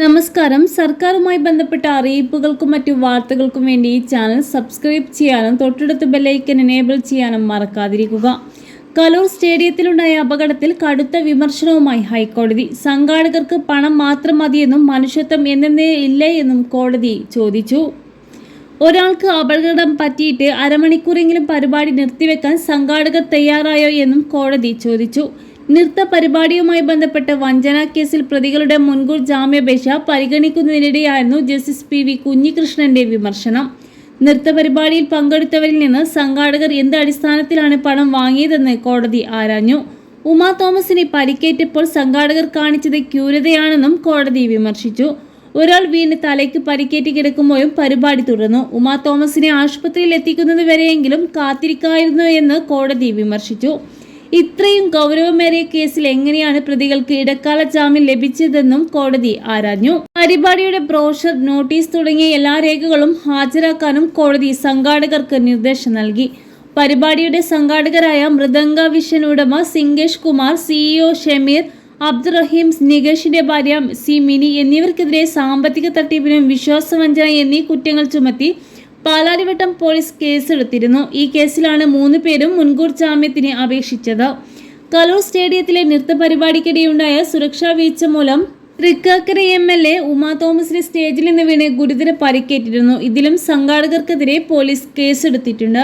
നമസ്കാരം. സർക്കാരുമായി ബന്ധപ്പെട്ട അറിയിപ്പുകൾക്കും മറ്റു വാർത്തകൾക്കും വേണ്ടി ഈ ചാനൽ സബ്സ്ക്രൈബ് ചെയ്യാനും തൊട്ടടുത്ത ബെല്ലൈക്കൻ എനേബിൾ ചെയ്യാനും മറക്കാതിരിക്കുക. കലൂർ സ്റ്റേഡിയത്തിലുണ്ടായ അപകടത്തിൽ കടുത്ത വിമർശനവുമായി ഹൈക്കോടതി. സംഘാടകർക്ക് പണം മാത്രം മതിയെന്നും മനുഷ്യത്വം എന്നേ ഇല്ല എന്നും കോടതി ചോദിച്ചു. ഒരാൾക്ക് അപകടം പറ്റിയിട്ട് അരമണിക്കൂറെങ്കിലും പരിപാടി നിർത്തിവെക്കാൻ സംഘാടകർ തയ്യാറായോ എന്നും കോടതി ചോദിച്ചു. നൃത്ത പരിപാടിയുമായി ബന്ധപ്പെട്ട വഞ്ചനാ കേസിൽ പ്രതികളുടെ മുൻകൂർ ജാമ്യാപേക്ഷ പരിഗണിക്കുന്നതിനിടെയായിരുന്നു ജസ്റ്റിസ് പി വി കുഞ്ഞികൃഷ്ണന്റെ വിമർശനം. നൃത്ത പരിപാടിയിൽ പങ്കെടുത്തവരിൽ നിന്ന് സംഘാടകർ എന്ത് അടിസ്ഥാനത്തിലാണ് പണം വാങ്ങിയതെന്ന് കോടതി ആരാഞ്ഞു. ഉമാ തോമസിനെ പരിക്കേറ്റപ്പോൾ സംഘാടകർ കാണിച്ചത് ക്രൂരതയാണെന്നും കോടതി വിമർശിച്ചു. ഒരാൾ വീണ് തലയ്ക്ക് പരിക്കേറ്റ് കിടക്കുമ്പോഴും പരിപാടി തുടർന്നു. ഉമാ തോമസിനെ ആശുപത്രിയിൽ എത്തിക്കുന്നത് വരെയെങ്കിലും കാത്തിരിക്കായിരുന്നു എന്ന് കോടതി വിമർശിച്ചു. ഇത്രയും ഗൗരവമേറിയ കേസിൽ എങ്ങനെയാണ് പ്രതികൾക്ക് ഇടക്കാല ജാമ്യം ലഭിച്ചതെന്നും കോടതി ആരാഞ്ഞു. പരിപാടിയുടെ ബ്രോഷർ, നോട്ടീസ് തുടങ്ങിയ എല്ലാ രേഖകളും ഹാജരാക്കാനും കോടതി സംഘാടകർക്ക് നിർദ്ദേശം നൽകി. പരിപാടിയുടെ സംഘാടകരായ മൃദംഗ വിഷൻ ഉടമ സിംഗേഷ് കുമാർ, സിഇഒ ഷമീർ, അബ്ദുറഹീം, നികേഷിന്റെ ഭാര്യ സി മിനി എന്നിവർക്കെതിരെ സാമ്പത്തിക തട്ടിപ്പിനും വിശ്വാസവഞ്ചന എന്നീ കുറ്റങ്ങൾ ചുമത്തി പാലാരിവട്ടം പോലീസ് കേസെടുത്തിരുന്നു. ഈ കേസിലാണ് 3 പേരും മുൻകൂർ ജാമ്യത്തിന് അപേക്ഷിച്ചത്. കലൂർ സ്റ്റേഡിയത്തിലെ നൃത്ത പരിപാടിക്കിടെയുണ്ടായ സുരക്ഷാ വീഴ്ച മൂലം തൃക്കാക്കര MLA ഉമാ തോമസിന് സ്റ്റേജിൽ നിന്ന് വീണ് ഗുരുതര പരിക്കേറ്റിരുന്നു. ഇതിലും സംഘാടകർക്കെതിരെ പോലീസ് കേസെടുത്തിട്ടുണ്ട്.